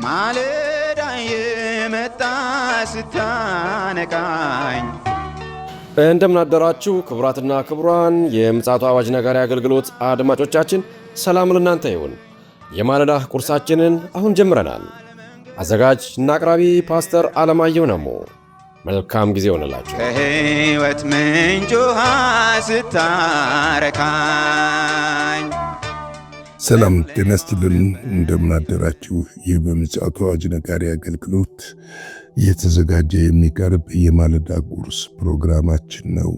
ማለዳ የመጣ ስታነቃኝ እንደምን አደራችሁ ክቡራትና ክቡራን የምፅዓቱ አዋጅ ነጋሪ አገልግሎት አድማጮቻችን፣ ሰላም ለእናንተ ይሁን። የማለዳ ቁርሳችንን አሁን ጀምረናል። አዘጋጅ እና አቅራቢ ፓስተር አለማየሁ ነሞ። መልካም ጊዜ ሆነላችሁ። ከሕይወት ምንጭ ውሃ ስታረካኝ። ሰላም ጤና ይስጥልን፣ እንደምን አደራችሁ። ይህ በምፅዓቱ አዋጅ ነጋሪ አገልግሎት እየተዘጋጀ የሚቀርብ የማለዳ ቁርስ ፕሮግራማችን ነው።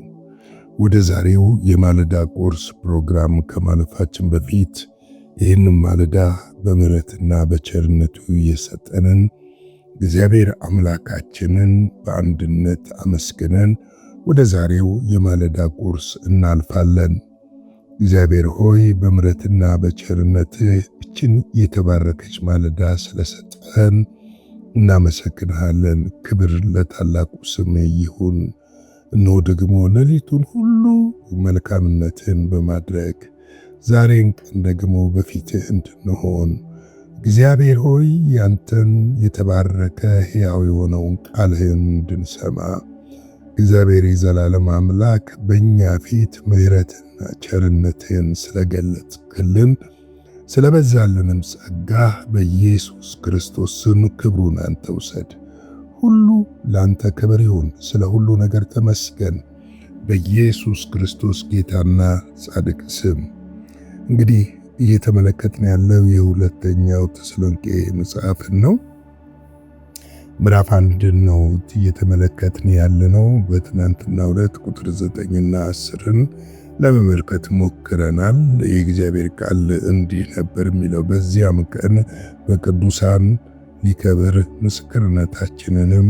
ወደ ዛሬው የማለዳ ቁርስ ፕሮግራም ከማለፋችን በፊት ይህንን ማለዳ በምሕረትና በቸርነቱ የሰጠንን እግዚአብሔር አምላካችንን በአንድነት አመስግነን ወደ ዛሬው የማለዳ ቁርስ እናልፋለን። እግዚአብሔር ሆይ በምሕረትና በቸርነት እችን የተባረከች ማለዳ ስለሰጠን እናመሰግንሃለን። ክብር ለታላቁ ስም ይሁን። እነሆ ደግሞ ሌሊቱን ሁሉ መልካምነትን በማድረግ ዛሬን ቀን ደግሞ በፊትህ እንድንሆን እግዚአብሔር ሆይ ያንተን የተባረከ ሕያው የሆነውን ቃልህን እንድንሰማ እግዚአብሔር የዘላለም አምላክ በእኛ ፊት ምሕረትና ቸርነትን ስለገለጽክልን ስለበዛልንም ጸጋ በኢየሱስ ክርስቶስ ስም ክብሩን አንተ ውሰድ። ሁሉ ለአንተ ክብር ይሁን። ስለ ሁሉ ነገር ተመስገን በኢየሱስ ክርስቶስ ጌታና ጻድቅ ስም። እንግዲህ እየተመለከትን ያለው የሁለተኛው ተሰሎንቄ መጽሐፍን ነው። ምዕራፍ 1 ነው እየተመለከትን ያለነው። በትናንትናው ዕለት ቁጥር 9ና 10ን ለመመልከት ሞክረናል። የእግዚአብሔር ቃል እንዲህ ነበር የሚለው፣ በዚያም ቀን በቅዱሳን ሊከብር ምስክርነታችንንም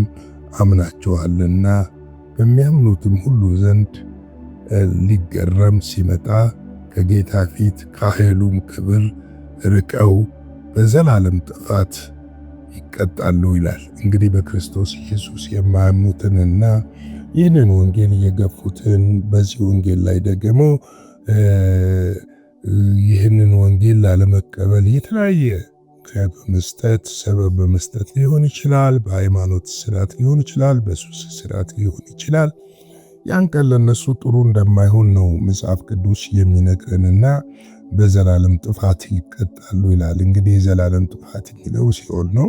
አምናችኋልና በሚያምኑትም ሁሉ ዘንድ ሊገረም ሲመጣ ከጌታ ፊት ከኃይሉም ክብር ርቀው በዘላለም ጥፋት ይቀጣሉ ይላል። እንግዲህ በክርስቶስ ኢየሱስ የማያምኑትንና ይህንን ወንጌል የገፉትን በዚህ ወንጌል ላይ ደግሞ ይህንን ወንጌል ላለመቀበል የተለያየ ምክንያት በመስጠት ሰበብ በመስጠት ሊሆን ይችላል፣ በሃይማኖት ስርዓት ሊሆን ይችላል፣ በሱስ ስርዓት ሊሆን ይችላል። ያን ቀን ለነሱ ጥሩ እንደማይሆን ነው መጽሐፍ ቅዱስ የሚነግረንና በዘላለም ጥፋት ይቀጣሉ ይላል። እንግዲህ የዘላለም ጥፋት የሚለው ሲኦል ነው።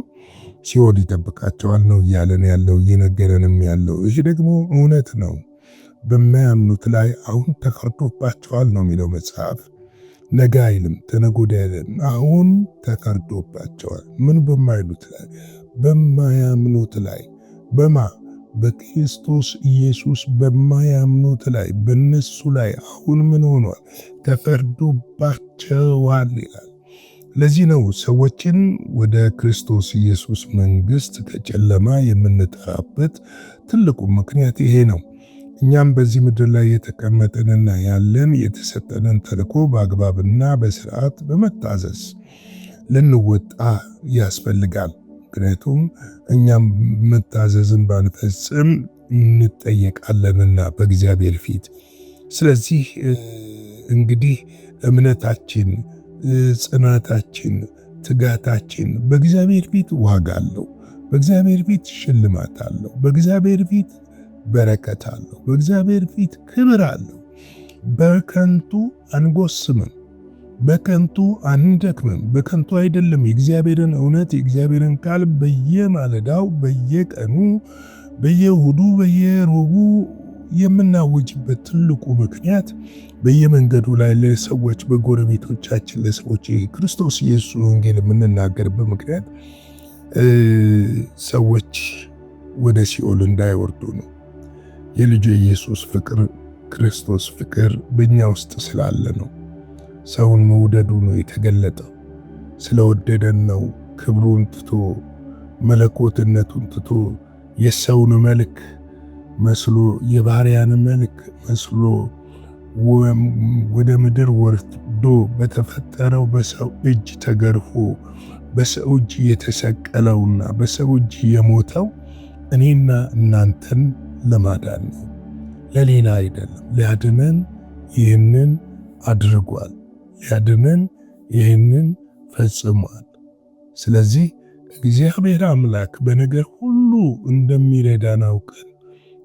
ሲኦል ይጠብቃቸዋል ነው እያለን ያለው እየነገረንም ያለው። ይህ ደግሞ እውነት ነው። በማያምኑት ላይ አሁን ተፈርዶባቸዋል ነው የሚለው መጽሐፍ። ነገ አይልም፣ ተነገ ወዲያ አይልም። አሁን ተፈርዶባቸዋል። ምን በማይሉት ላይ? በማያምኑት ላይ። በማ በክርስቶስ ኢየሱስ በማያምኑት ላይ፣ በነሱ ላይ አሁን ምን ሆኗል? ተፈርዶባቸዋል ይላል። ለዚህ ነው ሰዎችን ወደ ክርስቶስ ኢየሱስ መንግስት ከጨለማ የምንጠራበት ትልቁ ምክንያት ይሄ ነው። እኛም በዚህ ምድር ላይ የተቀመጠንና ያለን የተሰጠንን ተልእኮ በአግባብና በስርዓት በመታዘዝ ልንወጣ ያስፈልጋል። ምክንያቱም እኛም መታዘዝን ባንፈጽም እንጠየቃለንና በእግዚአብሔር ፊት። ስለዚህ እንግዲህ እምነታችን፣ ጽናታችን፣ ትጋታችን በእግዚአብሔር ፊት ዋጋ አለው። በእግዚአብሔር ፊት ሽልማት አለው። በእግዚአብሔር ፊት በረከት አለው። በእግዚአብሔር ፊት ክብር አለው። በከንቱ አንጎስምም፣ በከንቱ አንደክምም። በከንቱ አይደለም። የእግዚአብሔርን እውነት የእግዚአብሔርን ቃል በየማለዳው በየቀኑ በየእሁዱ በየሮቡ የምናውጅበት ትልቁ ምክንያት በየመንገዱ ላይ ለሰዎች በጎረቤቶቻችን ለሰዎች ክርስቶስ ኢየሱስ ወንጌል የምንናገርበት ምክንያት ሰዎች ወደ ሲኦል እንዳይወርዱ ነው። የልጁ ኢየሱስ ፍቅር ክርስቶስ ፍቅር በእኛ ውስጥ ስላለ ነው። ሰውን መውደዱ ነው የተገለጠው። ስለወደደን ነው ክብሩን ትቶ መለኮትነቱን ትቶ የሰውን መልክ መስሎ የባሪያን መልክ መስሎ ወደ ምድር ወርዶ በተፈጠረው በሰው እጅ ተገርፎ በሰው እጅ የተሰቀለውና በሰው እጅ የሞተው እኔና እናንተን ለማዳን ነው፣ ለሌላ አይደለም። ሊያድነን ይህንን አድርጓል። ሊያድነን ይህንን ፈጽሟል። ስለዚህ እግዚአብሔር አምላክ በነገር ሁሉ እንደሚረዳን አውቀን፣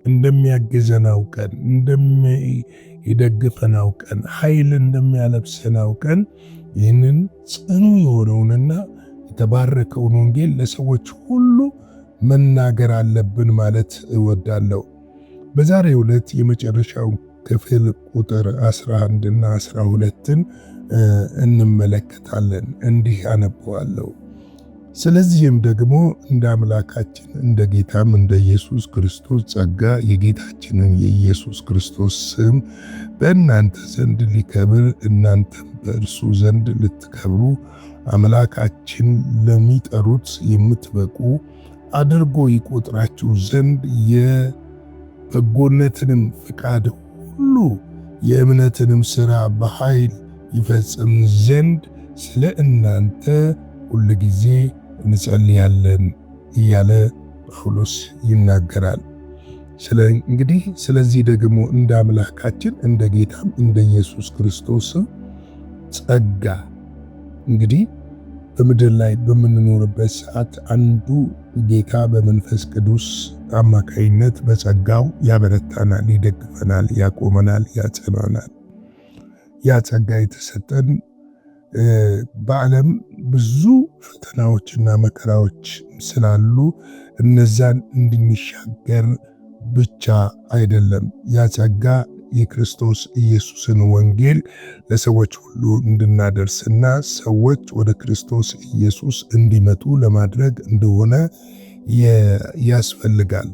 እንደሚያግዘን አውቀን፣ እንደሚደግፈን አውቀን፣ ኃይል እንደሚያለብሰን አውቀን ይህንን ጽኑ የሆነውንና የተባረከውን ወንጌል ለሰዎች ሁሉ መናገር አለብን ማለት እወዳለሁ። በዛሬው ዕለት የመጨረሻው ክፍል ቁጥር 11 እና 12ን እንመለከታለን። እንዲህ አነበዋለሁ። ስለዚህም ደግሞ እንደ አምላካችን እንደ ጌታም እንደ ኢየሱስ ክርስቶስ ጸጋ የጌታችንን የኢየሱስ ክርስቶስ ስም በእናንተ ዘንድ ሊከብር እናንተም በእርሱ ዘንድ ልትከብሩ አምላካችን ለሚጠሩት የምትበቁ አድርጎ ይቆጥራችሁ ዘንድ የበጎነትንም ፍቃድ ሁሉ የእምነትንም ሥራ በኃይል ይፈጽም ዘንድ ስለ እናንተ ሁል ጊዜ እንጸልያለን እያለ ጳውሎስ ይናገራል። ስለዚህ ደግሞ እንደ አምላካችን እንደ ጌታም እንደ ኢየሱስ ክርስቶስ ጸጋ እንግዲህ በምድር ላይ በምንኖርበት ሰዓት አንዱ ጌታ በመንፈስ ቅዱስ አማካይነት በጸጋው ያበረታናል፣ ይደግፈናል፣ ያቆመናል፣ ያጸናናል። ያ ጸጋ የተሰጠን በዓለም ብዙ ፈተናዎችና መከራዎች ስላሉ እነዛን እንድንሻገር ብቻ አይደለም። ያ ጸጋ የክርስቶስ ኢየሱስን ወንጌል ለሰዎች ሁሉ እንድናደርስና ሰዎች ወደ ክርስቶስ ኢየሱስ እንዲመጡ ለማድረግ እንደሆነ ያስፈልጋል።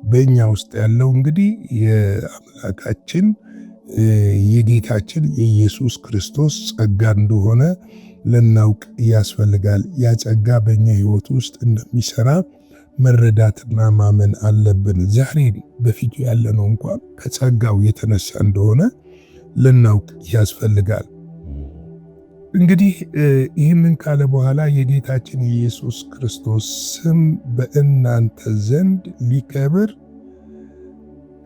በእኛ ውስጥ ያለው እንግዲህ የአምላካችን የጌታችን የኢየሱስ ክርስቶስ ጸጋ እንደሆነ ልናውቅ ያስፈልጋል። ያ ጸጋ በእኛ ሕይወት ውስጥ እንደሚሰራ መረዳትና ማመን አለብን። ዛሬ በፊቱ ያለነው እንኳን ከጸጋው የተነሳ እንደሆነ ልናውቅ ያስፈልጋል። እንግዲህ ይህንን ካለ በኋላ የጌታችን የኢየሱስ ክርስቶስ ስም በእናንተ ዘንድ ሊከብር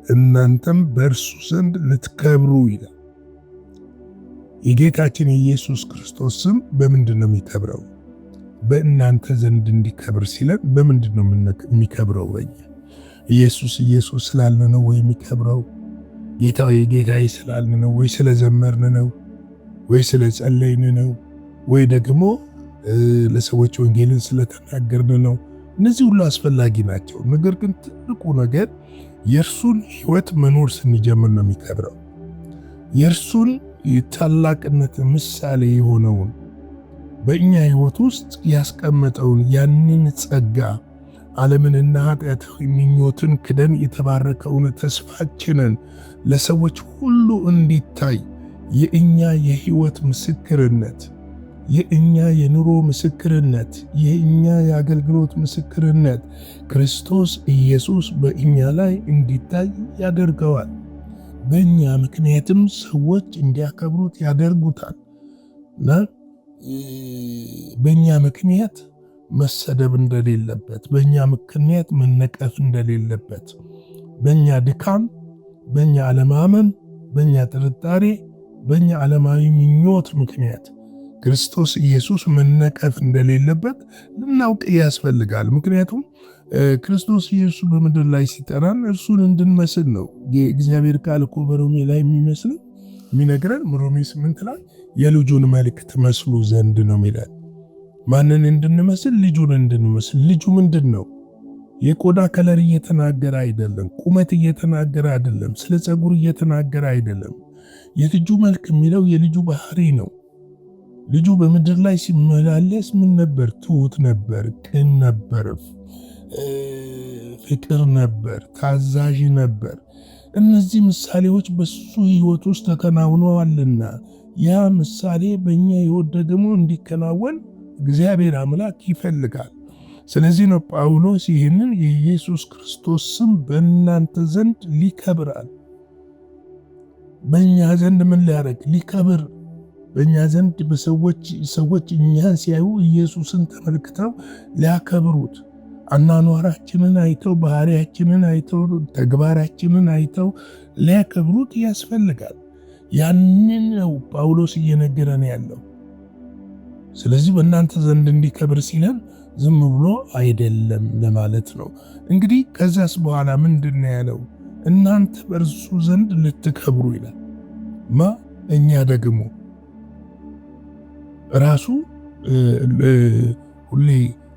እናንተም በእርሱ ዘንድ ልትከብሩ ይላል። የጌታችን የኢየሱስ ክርስቶስ ስም በምንድን ነው የሚከብረው? በእናንተ ዘንድ እንዲከብር ሲለን በምንድን ነው የሚከብረው? በእኛ ኢየሱስ ስላልን ነው ወይ የሚከብረው? ጌታዬ ስላልን ነው ወይ ስለዘመርን ነው ወይ ስለጸለይን ነው ወይ ደግሞ ለሰዎች ወንጌልን ስለተናገርን ነው? እነዚህ ሁሉ አስፈላጊ ናቸው። ነገር ግን ትልቁ ነገር የእርሱን ሕይወት መኖር ስንጀምር ነው የሚከብረው። የእርሱን የታላቅነት ምሳሌ የሆነውን በእኛ ሕይወት ውስጥ ያስቀመጠውን ያንን ጸጋ ዓለምንና ኃጢአታዊ ምኞትን ክደን የተባረከውን ተስፋችንን ለሰዎች ሁሉ እንዲታይ የእኛ የሕይወት ምስክርነት፣ የእኛ የኑሮ ምስክርነት፣ የእኛ የአገልግሎት ምስክርነት ክርስቶስ ኢየሱስ በእኛ ላይ እንዲታይ ያደርገዋል። በእኛ ምክንያትም ሰዎች እንዲያከብሩት ያደርጉታል እና በእኛ ምክንያት መሰደብ እንደሌለበት፣ በእኛ ምክንያት መነቀፍ እንደሌለበት፣ በእኛ ድካም፣ በእኛ አለማመን፣ በእኛ ጥርጣሬ፣ በእኛ ዓለማዊ ምኞት ምክንያት ክርስቶስ ኢየሱስ መነቀፍ እንደሌለበት ልናውቅ ያስፈልጋል። ምክንያቱም ክርስቶስ ኢየሱስ በምድር ላይ ሲጠራን እርሱን እንድንመስል ነው። እግዚአብሔር ቃል እኮ በሮሜ ላይ የሚነግረን ሮሜ 8 ላይ የልጁን መልክ ትመስሉ ዘንድ ነው የሚለን። ማንን እንድንመስል? ልጁን እንድንመስል። ልጁ ምንድን ነው? የቆዳ ከለር እየተናገረ አይደለም። ቁመት እየተናገረ አይደለም። ስለ ፀጉር እየተናገረ አይደለም። የልጁ መልክ የሚለው የልጁ ባህሪ ነው። ልጁ በምድር ላይ ሲመላለስ ምን ነበር? ትሁት ነበር፣ ቅን ነበር፣ ፍቅር ነበር፣ ታዛዥ ነበር። እነዚህ ምሳሌዎች በሱ ሕይወት ውስጥ ተከናውነዋልና ያ ምሳሌ በእኛ ሕይወት ደግሞ እንዲከናወን እግዚአብሔር አምላክ ይፈልጋል። ስለዚህ ነው ጳውሎስ ይህንን የኢየሱስ ክርስቶስ ስም በእናንተ ዘንድ ሊከብራል። በእኛ ዘንድ ምን ሊያደርግ? ሊከብር። በእኛ ዘንድ ሰዎች እኛን ሲያዩ ኢየሱስን ተመልክተው ሊያከብሩት፣ አናኗራችንን አይተው፣ ባህሪያችንን አይተው፣ ተግባራችንን አይተው ሊያከብሩት ያስፈልጋል። ያንን ነው ጳውሎስ እየነገረን ያለው። ስለዚህ በእናንተ ዘንድ እንዲከብር ሲለን ዝም ብሎ አይደለም ለማለት ነው። እንግዲህ ከዛስ በኋላ ምንድን ነው ያለው? እናንተ በእርሱ ዘንድ ልትከብሩ ይላል። እኛ ደግሞ ራሱ ሁሌ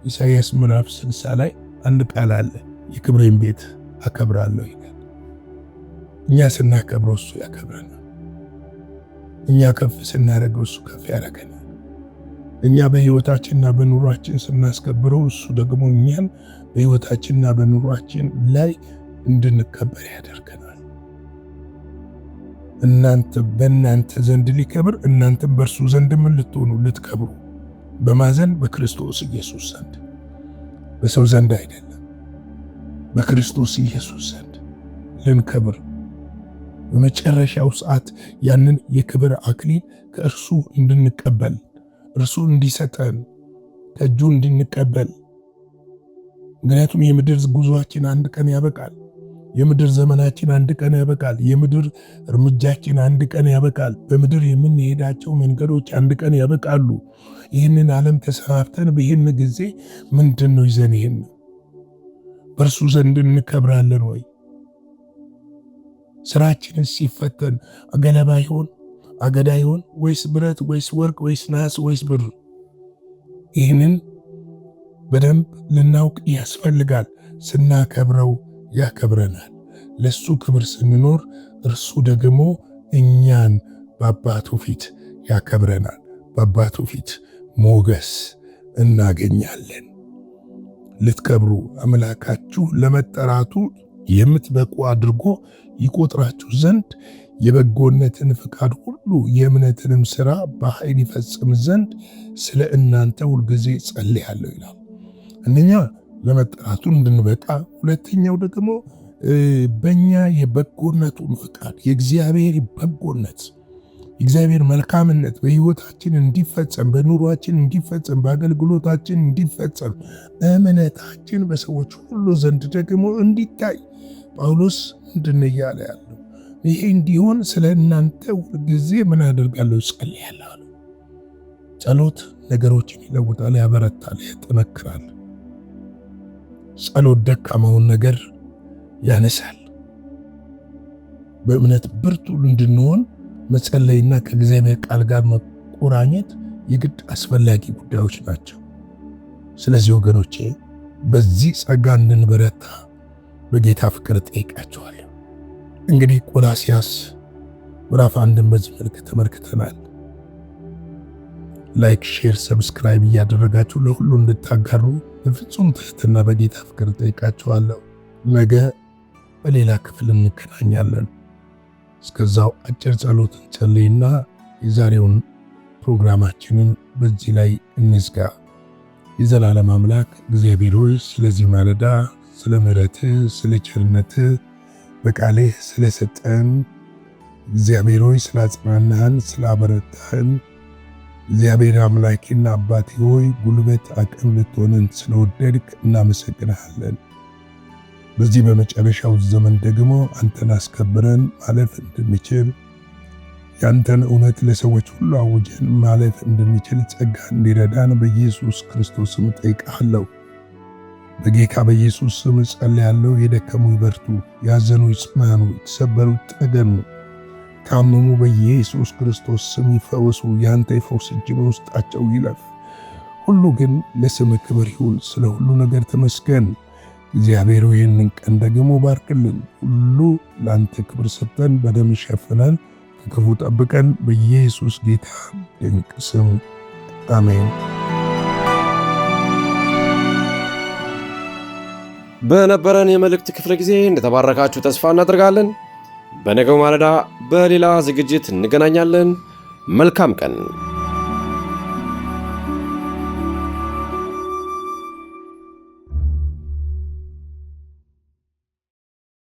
ኢሳይያስ ምዕራፍ 60 ላይ አንድ ቃል አለ፣ የክብሬን ቤት አከብራለሁ ይላል። እኛ ስናከብረው እሱ ያከብረናል። እኛ ከፍ ስናደርገው እሱ ከፍ ያደርገናል። እኛ በሕይወታችንና በኑሯችን ስናስከብረው እሱ ደግሞ እኛን በሕይወታችንና በኑሯችን ላይ እንድንከበር ያደርገናል። እናንተ በእናንተ ዘንድ ሊከብር፣ እናንተም በእርሱ ዘንድ ምን ልትሆኑ ልትከብሩ፣ በማዘን በክርስቶስ ኢየሱስ ዘንድ፣ በሰው ዘንድ አይደለም፣ በክርስቶስ ኢየሱስ ዘንድ ልንከብር፣ በመጨረሻው ሰዓት ያንን የክብር አክሊል ከእርሱ እንድንቀበል፣ እርሱ እንዲሰጠን ከእጁ እንድንቀበል። ምክንያቱም የምድር ጉዞአችን አንድ ቀን ያበቃል። የምድር ዘመናችን አንድ ቀን ያበቃል። የምድር እርምጃችን አንድ ቀን ያበቃል። በምድር የምንሄዳቸው መንገዶች አንድ ቀን ያበቃሉ። ይህንን ዓለም ተሰናብተን በይህን ጊዜ ምንድን ነው ይዘን ይህን በእርሱ ዘንድ እንከብራለን ወይ? ስራችንን ሲፈተን ገለባ ይሆን አገዳ ይሆን ወይስ ብረት ወይስ ወርቅ ወይስ ናስ ወይስ ብር? ይህንን በደንብ ልናውቅ ያስፈልጋል። ስናከብረው ያከብረናል። ለሱ ክብር ስንኖር እርሱ ደግሞ እኛን በአባቱ ፊት ያከብረናል። በአባቱ ፊት ሞገስ እናገኛለን። ልትከብሩ አምላካችሁ ለመጠራቱ የምትበቁ አድርጎ ይቆጥራችሁ ዘንድ የበጎነትን ፍቃድ ሁሉ የእምነትንም ሥራ በኃይል ይፈጽም ዘንድ ስለ እናንተ ሁልጊዜ ጸልያለሁ ይላል። አንደኛ ለመጠራቱ እንድንበቃ፣ ሁለተኛው ደግሞ በእኛ የበጎነቱን ፍቃድ የእግዚአብሔር በጎነት የእግዚአብሔር መልካምነት በሕይወታችን እንዲፈጸም፣ በኑሯችን እንዲፈጸም፣ በአገልግሎታችን እንዲፈጸም፣ እምነታችን በሰዎች ሁሉ ዘንድ ደግሞ እንዲታይ ጳውሎስ ምንድን እያለ ያለው? ይሄ እንዲሆን ስለ እናንተ ሁልጊዜ ምን አደርጋለሁ? ጸልያለሁ። ጸሎት ነገሮችን ይለውጣል፣ ያበረታል፣ ያጠነክራል። ጸሎት ደካማውን ነገር ያነሳል። በእምነት ብርቱ እንድንሆን መጸለይና ከእግዚአብሔር ቃል ጋር መቆራኘት የግድ አስፈላጊ ጉዳዮች ናቸው። ስለዚህ ወገኖቼ በዚህ ጸጋ እንድንበረታ በጌታ ፍቅር ጠይቃቸዋለሁ። እንግዲህ ቆላስይስ ምዕራፍ 1 በዚህ መልክ ተመልክተናል። ላይክ፣ ሼር፣ ሰብስክራይብ እያደረጋችሁ ለሁሉ እንድታጋሩ በፍጹም ትህትና በጌታ ፍቅር ጠይቃችኋለሁ። ነገ በሌላ ክፍል እንገናኛለን። እስከዛው አጭር ጸሎት እንጸልይና የዛሬውን ፕሮግራማችንን በዚህ ላይ እንዝጋ። የዘላለም አምላክ እግዚአብሔር ሆይ ስለዚህ ማለዳ ስለ ምሕረትህ፣ ስለ ቸርነትህ በቃልህ ስለሰጠን እግዚአብሔር ሆይ ስላጽናናህን፣ ስላበረታህን እግዚአብሔር አምላኬና አባቴ ሆይ ጉልበት አቅም ልትሆነን ስለወደድክ እናመሰግንሃለን። በዚህ በመጨረሻው ዘመን ደግሞ አንተን አስከብረን ማለፍ እንድንችል ያንተን እውነት ለሰዎች ሁሉ አውጀን ማለፍ እንድንችል ጸጋ እንዲረዳን በኢየሱስ ክርስቶስ ስም ጠይቃለሁ። በጌታ በኢየሱስ ስም ጸልያለሁ። የደከሙ ይበርቱ፣ ያዘኑ ይጽናኑ፣ የተሰበሩ ይጠገኑ፣ ታመሙ በኢየሱስ ክርስቶስ ስም ይፈወሱ። ያንተ የፈውስ እጅ በውስጣቸው ይለፍ። ሁሉ ግን ለስም ክብር ይሁን። ስለ ሁሉ ነገር ተመስገን። እግዚአብሔር ይህንን ቀን ደግሞ ባርክልን። ሁሉ ለአንተ ክብር ሰጥተን በደም ሸፍነን ከክፉ ጠብቀን በኢየሱስ ጌታ ድንቅ ስም አሜን። በነበረን የመልእክት ክፍለ ጊዜ እንደተባረካችሁ ተስፋ እናደርጋለን። በነገው ማለዳ በሌላ ዝግጅት እንገናኛለን። መልካም ቀን